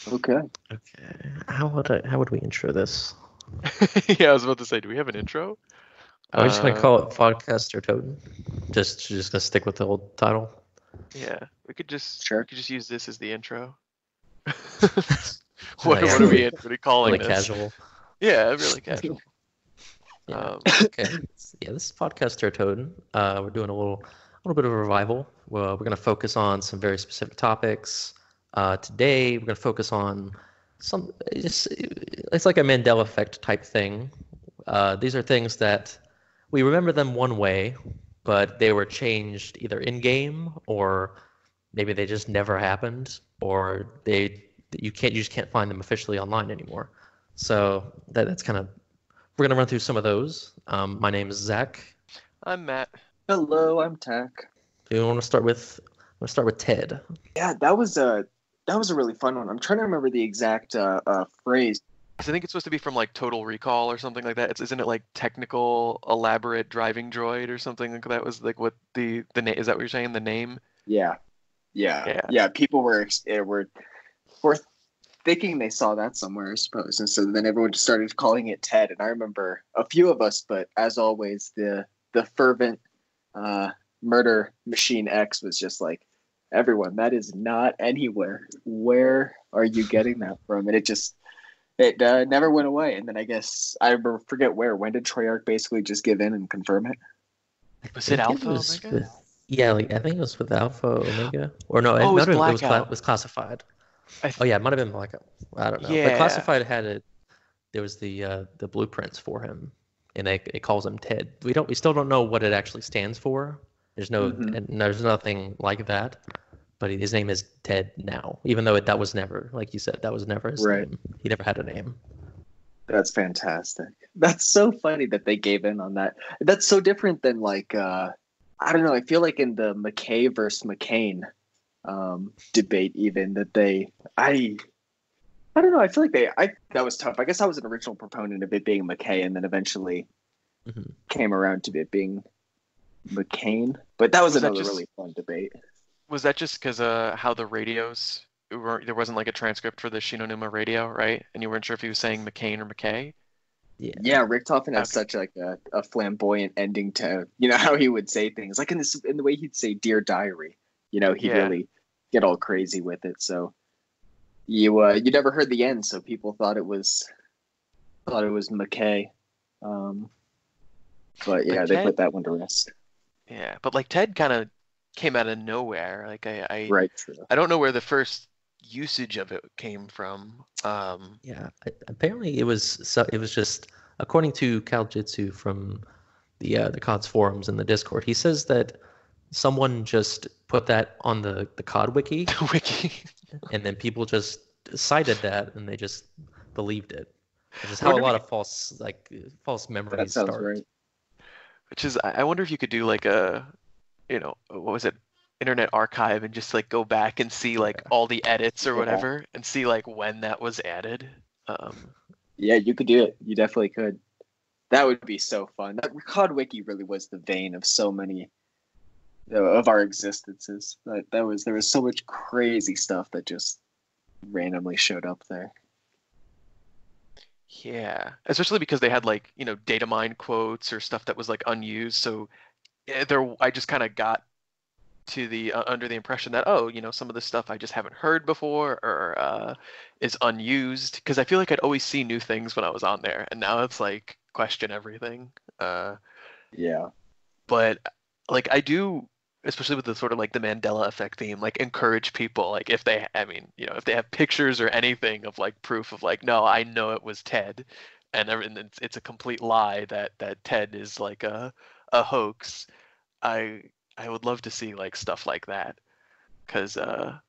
Okay. Okay. How would we intro this? Yeah, I was about to say, do we have an intro? Are we just gonna call it podcast or Toten? Just gonna stick with the old title. Yeah, we Sure. could just use this as the intro. Yeah, What are we calling really this? casual. Yeah, really casual. Yeah. Okay. Yeah, this is podcast or Toten. We're doing a little bit of a revival. Well, we're gonna focus on some very specific topics. Today we're gonna focus on it's like a Mandela effect type thing. These are things that we remember them one way, but they were changed either in game or maybe they just never happened, or you just can't find them officially online anymore. So that's kind of we're gonna run through some of those. My name is Zach. I'm Matt. Hello, I'm Tack. Do you want to start with? Let's start with Ted. Yeah, that was a really fun one. I'm trying to remember the exact phrase. I think it's supposed to be from like Total Recall or something like that. Isn't it like technical elaborate driving droid or something like that? Was like what the name? Is that what you're saying? The name? Yeah. People were thinking they saw that somewhere, I suppose, and so then everyone just started calling it Ted. And I remember a few of us, but as always, the fervent murder machine X was just like, everyone, that is not anywhere. Where are you getting that from? And it never went away. And then I guess forget where. When did Treyarch basically just give in and confirm it? Was it Alpha Omega? Yeah, I think it was with Alpha Omega. Or no, it was classified. Oh yeah, it might have been Blackout. I don't know. Yeah. But classified had it. There was the blueprints for him, and it calls him Ted. We still don't know what it actually stands for. There's there's nothing like that. But his name is Ted now, even though that was never, like you said, that was never his name. He never had a name. That's fantastic. That's so funny that they gave in on that. That's so different than like I don't know. I feel like in the McKay versus McCain debate, even that I don't know. I feel like that was tough. I guess I was an original proponent of it being McKay, and then eventually came around to it being McCain. But that was another really fun debate. Was that just because how the radios there wasn't like a transcript for the Shinonuma radio, right? And you weren't sure if he was saying McCain or McKay? Yeah, Richtofen has such like a flamboyant ending to how he would say things, like in the way he'd say "Dear Diary." He'd really get all crazy with it. So you never heard the end, so people thought it was McKay. But yeah, they put that one to rest. Yeah, but like Ted kind of came out of nowhere. Like true. I don't know where the first usage of it came from. Apparently it was just according to Kaljitsu from the COD's forums and the Discord. He says that someone just put that on the COD wiki, and then people just cited that and they just believed it. Which is how a lot of false memories start. Right. Which is, I wonder if you could do like a, what was it, Internet Archive, and just like go back and see like all the edits or whatever, and see like when that was added. Yeah, you could do it. You definitely could. That would be so fun. That COD Wiki really was the vein of so many of our existences. There was so much crazy stuff that just randomly showed up there. Yeah, especially because they had like data mine quotes or stuff that was like unused. So I just kind of got to the under the impression that some of the stuff I just haven't heard before or is unused, because I feel like I'd always see new things when I was on there, and now it's like question everything. Yeah, but like I do, especially with the sort of like the Mandela effect theme, like encourage people, like if they have pictures or anything of like proof of like, no, I know it was Ted, and it's a complete lie that Ted is like a hoax. I would love to see like stuff like that, because I'm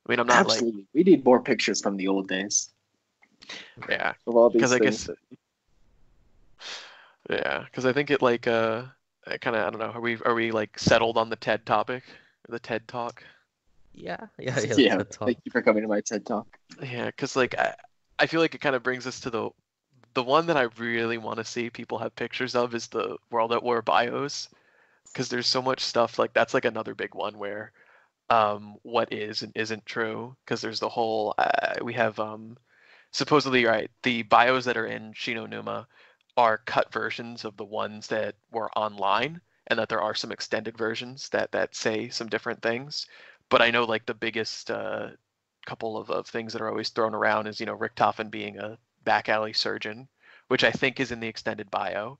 not absolutely. We need more pictures from the old days. Yeah, of all these things. Because I think it like I don't know. Are we like settled on the TED topic, the TED talk? Yeah. Thank you for coming to my TED talk. Yeah, because like I feel like it kind of brings us to the one that I really want to see people have pictures of is the World at War bios. Because there's so much stuff like that's like another big one where what is and isn't true, because there's the whole we have supposedly, right, the bios that are in Shino Numa are cut versions of the ones that were online, and that there are some extended versions that say some different things. But I know like the biggest couple of things that are always thrown around is, Richtofen being a back alley surgeon, which I think is in the extended bio.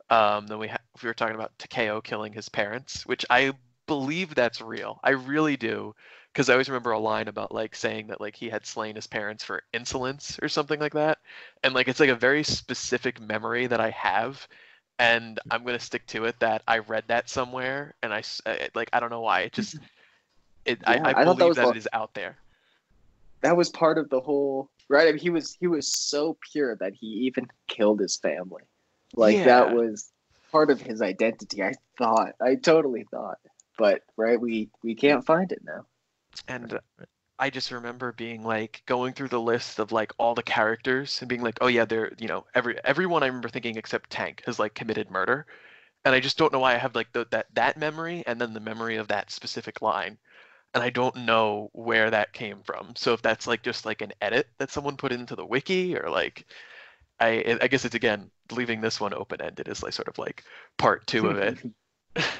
Then we were talking about Takeo killing his parents, which I believe that's real. I really do, because I always remember a line about like saying that like he had slain his parents for insolence or something like that, and like it's like a very specific memory that I have, and I'm gonna stick to it that I read that somewhere, and like I don't know why it just Yeah, I I thought that believe was that it is out there. that was part of the whole, right? I mean, he was so pure that he even killed his family. Like that Yeah. was part of his identity. I totally thought, but right, we can't find it now. And I just remember being like going through the list of like all the characters and being like, oh yeah, they're everyone I remember thinking except Tank has like committed murder, and I just don't know why I have like that memory and then the memory of that specific line, and I don't know where that came from. So if that's like just like an edit that someone put into the wiki, or like I guess it's again leaving this one open ended as like sort of like part two of it,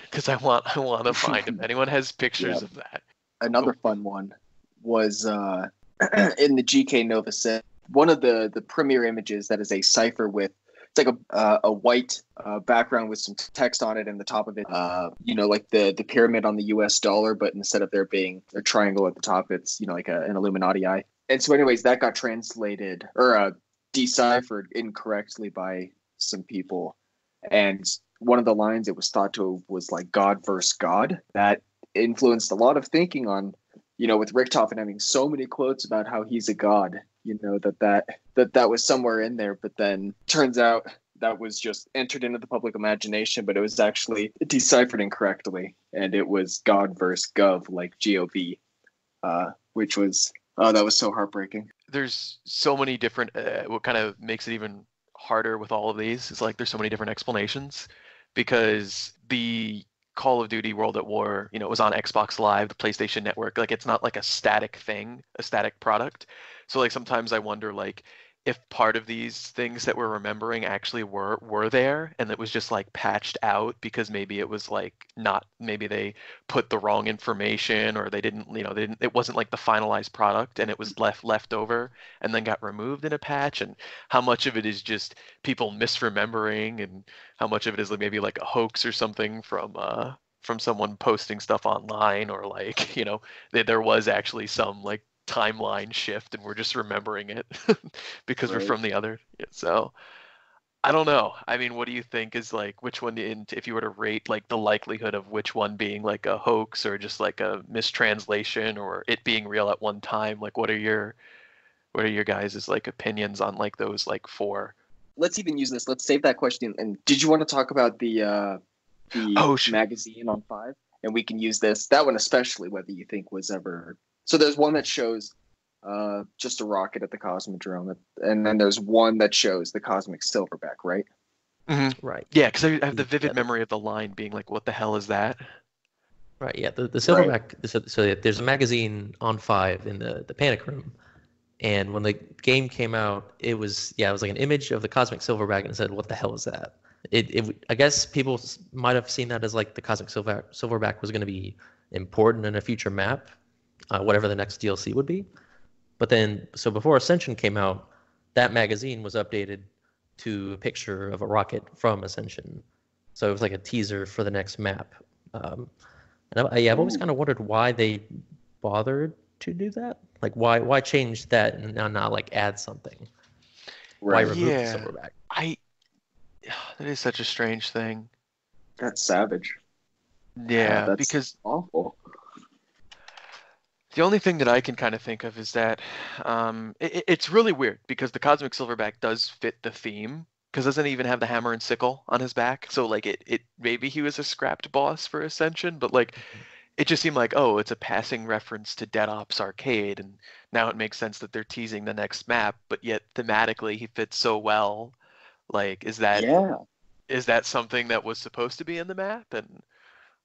because I want to find if anyone has Yeah. pictures of that. Another fun one was in the GK Nova set. One of the premiere images that is a cipher with, it's like a white background with some text on it, and the top of it, like the pyramid on the US dollar, but instead of there being a triangle at the top, it's like an Illuminati eye. And so, anyways, that got translated or deciphered incorrectly by some people, and one of the lines it was thought to was like God versus God. That influenced a lot of thinking on, with Richtofen having so many quotes about how he's a god, that was somewhere in there, but then turns out that was just entered into the public imagination, but it was actually deciphered incorrectly, and it was God versus Gov, like GOV, which was, that was so heartbreaking. There's so many different, what kind of makes it even harder with all of these is like there's so many different explanations, because the Call of Duty World at War, it was on Xbox Live, the PlayStation Network. Like it's not like a static thing, a static product. So like sometimes I wonder like if part of these things that we're remembering actually were there, and it was just like patched out because maybe it was like not, maybe they put the wrong information, or they didn't, it wasn't like the finalized product, and it was left over and then got removed in a patch. And how much of it is just people misremembering, and how much of it is like maybe like a hoax or something from someone posting stuff online, or like there was actually some like timeline shift and we're just remembering it because we're Right. from the other. Yeah, so I don't know. I mean, what do you think is like which one, if you were to rate like the likelihood of which one being like a hoax or just like a mistranslation or it being real at one time? Like what are your guys' like opinions on like those like four? Let's even use this. Let's save that question. And did you want to talk about the magazine on 5? And we can use that one especially, whether you think was ever. So there's one that shows just a rocket at the Cosmodrome, and then there's one that shows the Cosmic Silverback, right? Mm-hmm. Right. Yeah, because I have the vivid memory of the line being like, "What the hell is that?" Right. Yeah. The Silverback. Right. So there's a magazine on 5 in the Panic Room, and when the game came out, it was like an image of the Cosmic Silverback, and it said, "What the hell is that?" I guess people might have seen that as like the Cosmic Silverback was going to be important in a future map, whatever the next DLC would be. But then, so before Ascension came out, that magazine was updated to a picture of a rocket from Ascension. So it was like a teaser for the next map. And I've always kind of wondered why they bothered to do that. Like, why change that and not like add something? Right. Why remove the Silverback? That is such a strange thing. That's savage. Yeah, that's because awful. the only thing that I can kind of think of is that it's really weird because the Cosmic Silverback does fit the theme, because doesn't he even have the hammer and sickle on his back? So like it maybe he was a scrapped boss for Ascension, but like it just seemed like, oh, it's a passing reference to Dead Ops Arcade, and now it makes sense that they're teasing the next map, but yet thematically he fits so well. Like, is that something that was supposed to be in the map? And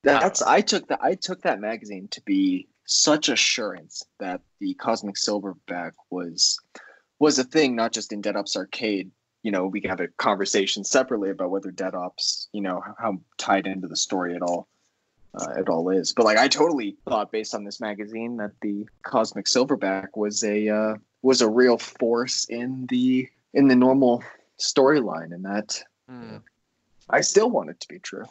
I took that magazine to be such assurance that the Cosmic Silverback was a thing, not just in Dead Ops Arcade. You know, we can have a conversation separately about whether Dead Ops, you know, how tied into the story it all is. But like, I totally thought, based on this magazine, that the Cosmic Silverback was a real force in the normal storyline, and that I still want it to be true.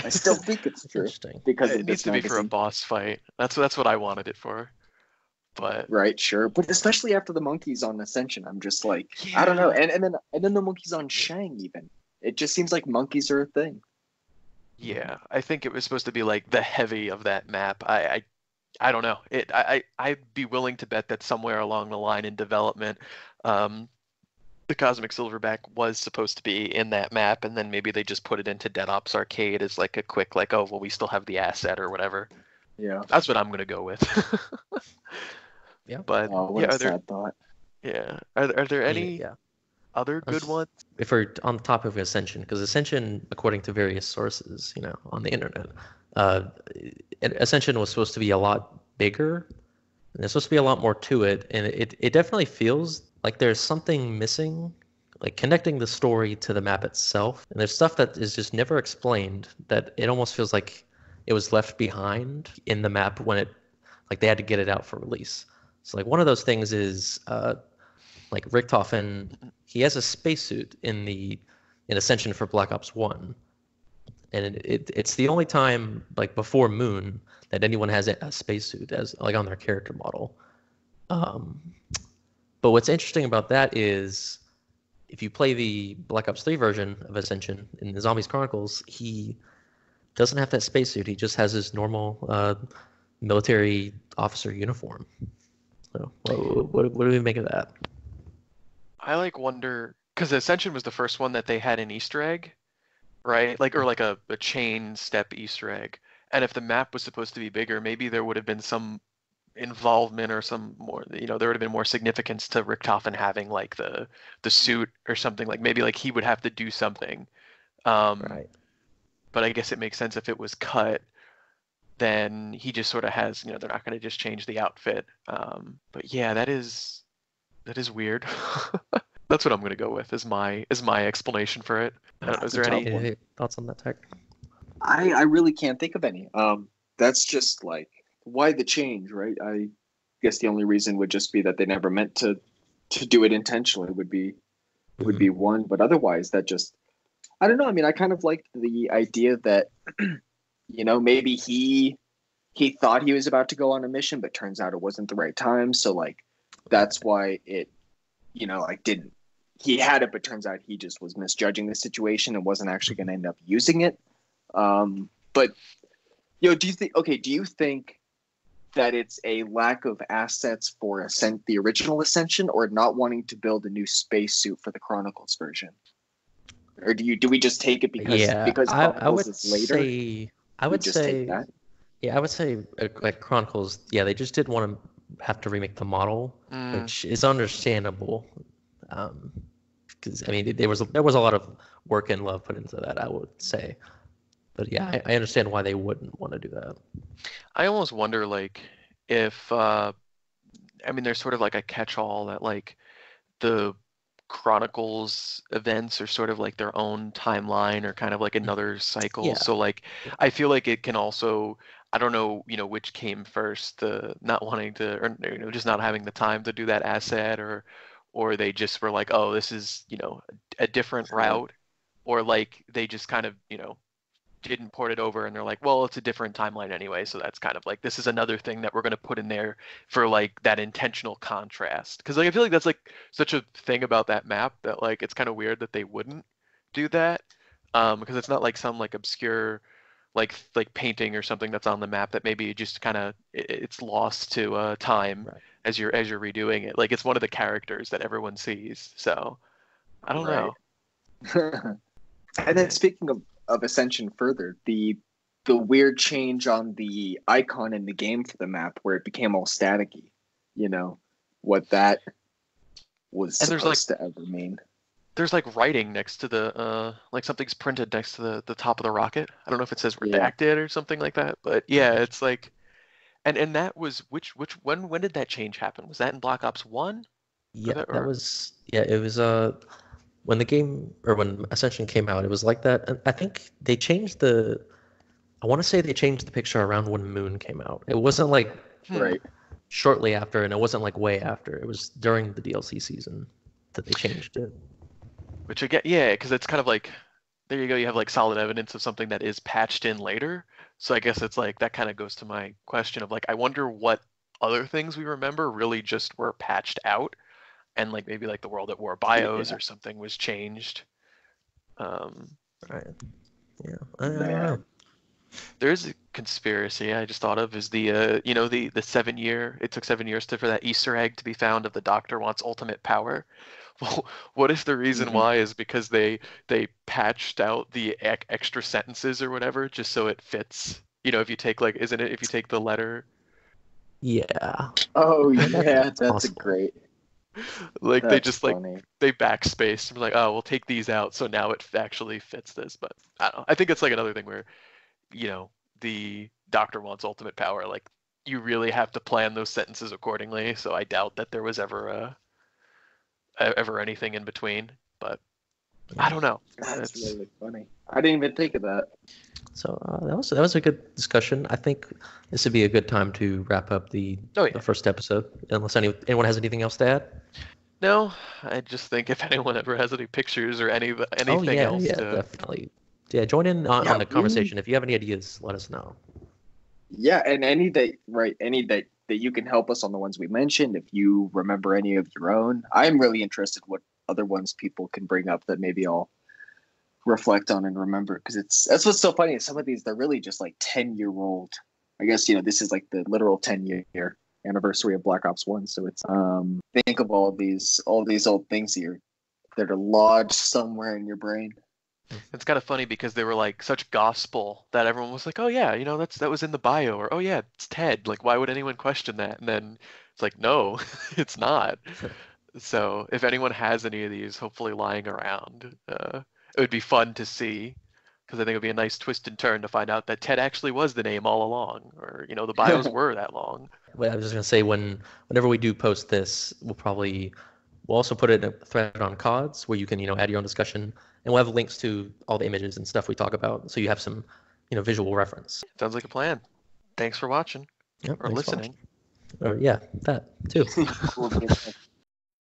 I still think it's true because it needs to be for a boss fight. That's what I wanted it for. But right, sure, but especially after the monkeys on Ascension, I'm just like, I don't know, and then the monkeys on Shang, even it just seems like monkeys are a thing. Yeah, I think it was supposed to be like the heavy of that map. I don't know. I'd be willing to bet that somewhere along the line in development, the Cosmic Silverback was supposed to be in that map, and then maybe they just put it into Dead Ops Arcade as like a quick, like, oh well, we still have the asset or whatever. Yeah, that's what I'm gonna go with. Yeah, but what a sad thought. Yeah, are there any other good ones? If we're on the topic of Ascension, because Ascension, according to various sources, you know, on the internet, Ascension was supposed to be a lot bigger, and there's supposed to be a lot more to it, and it definitely feels like there's something missing, like connecting the story to the map itself. And there's stuff that is just never explained, that it almost feels like it was left behind in the map when it, like they had to get it out for release. So like one of those things is like Richtofen, he has a spacesuit in Ascension for Black Ops 1. And it's the only time, like before Moon, that anyone has a spacesuit as like on their character model. But what's interesting about that is if you play the Black Ops 3 version of Ascension in the Zombies Chronicles, he doesn't have that spacesuit. He just has his normal military officer uniform. So what do we make of that? I like wonder, because Ascension was the first one that they had an Easter egg, right? Like, or like a chain step Easter egg. And if the map was supposed to be bigger, maybe there would have been some involvement or some more, you know, there would have been more significance to Richtofen having like the suit or something. Like maybe like he would have to do something. Right. But I guess it makes sense if it was cut, then he just sort of has, you know, they're not going to just change the outfit. But yeah, that is weird. That's what I'm going to go with as my explanation for it. Is there any thoughts on that, Tech? I really can't think of any. That's just like, why the change, right? I guess the only reason would just be that they never meant to do it intentionally would be one, but otherwise that just, I don't know. I mean, I kind of liked the idea that you know, maybe he thought he was about to go on a mission, but turns out it wasn't the right time. So like that's why it, you know, like didn't, he had it, but turns out he just was misjudging the situation and wasn't actually going to end up using it. But you know, do you think that it's a lack of assets for the original Ascension, or not wanting to build a new spacesuit for the Chronicles version? Or do we just take it because Chronicles is later? I would say like Chronicles, yeah, they just didn't want to have to remake the model, which is understandable. Because I mean, there was a lot of work and love put into that, I would say. But yeah, I understand why they wouldn't want to do that. I almost wonder, like, if I mean, there's sort of like a catch-all that like the Chronicles events are sort of like their own timeline or kind of like another cycle. Yeah. So like, I feel like it can also, I don't know, you know, which came first, the not wanting to, or you know, just not having the time to do that asset, or they just were like, oh, this is, you know, a different route, or like they just kind of, you know, didn't port it over and they're like, well, it's a different timeline anyway, so that's kind of like, this is another thing that we're going to put in there for like that intentional contrast. Because like I feel like that's like such a thing about that map that like it's kind of weird that they wouldn't do that, because it's not like some like obscure like painting or something that's on the map that maybe just kind of it's lost to time as you're redoing it. Like it's one of the characters that everyone sees, so I don't know. And then speaking of Ascension further, the weird change on the icon in the game for the map where it became all staticky, you know, what that was supposed to ever mean. There's like writing next to the like something's printed next to the top of the rocket. I don't know if it says redacted or something like that, but yeah, it's like, And that was which when did that change happen? Was that in Black Ops 1? Yeah, that was it was when the game or when Ascension came out, it was like that. And I think they changed I want to say they changed the picture around when Moon came out. It wasn't like Right. shortly after, and it wasn't like way after. It was during the DLC season that they changed it. Which again, yeah, because it's kind of like, there you go, you have like solid evidence of something that is patched in later. So I guess it's like that kind of goes to my question of like, I wonder what other things we remember really just were patched out, and like maybe like the World at War bios or something was changed. Right. Yeah. I don't Man. know. There's a conspiracy I just thought of is the you know the 7 year, it took 7 years for that Easter egg to be found of the Doctor wants ultimate power. Well, what if the reason why is because they patched out the extra sentences or whatever just so it fits? You know, if you take like, isn't it if you take the letter? Yeah. Oh That's yeah, that's a possible. great. Like they That's just like funny. they backspace and like, oh, we'll take these out so now it actually fits this. But I don't know. I think it's like another thing where, you know, the Doctor wants ultimate power. Like you really have to plan those sentences accordingly. So I doubt that there was ever anything in between. But I don't know. That's really funny. I didn't even think of that. So that was a good discussion. I think this would be a good time to wrap up the first episode, unless anyone has anything else to add. No, I just think if anyone ever has any pictures or anything else yeah, to... definitely. Yeah, join in on the conversation. If you have any ideas, let us know. Yeah, and any that you can help us on the ones we mentioned. If you remember any of your own, I'm really interested what other ones people can bring up that maybe I'll reflect on and remember, because that's what's so funny. Some of these, they're really just like 10-year-old. I guess, this is like the literal 10-year anniversary of Black Ops 1. So it's think of all these old things that are lodged somewhere in your brain. It's kind of funny because they were like such gospel that everyone was like, oh yeah, that was in the bio, or oh yeah, it's Ted. Like, why would anyone question that? And then it's like, no, it's not. So if anyone has any of these hopefully lying around, it would be fun to see, because I think it would be a nice twist and turn to find out that Ted actually was the name all along, or the bios were that long. Well, I was just gonna say whenever we do post this, we'll also put it in a thread on CODs where you can add your own discussion, and we'll have links to all the images and stuff we talk about, so you have some visual reference. Sounds like a plan. Thanks for watching or listening. Or yeah, that too.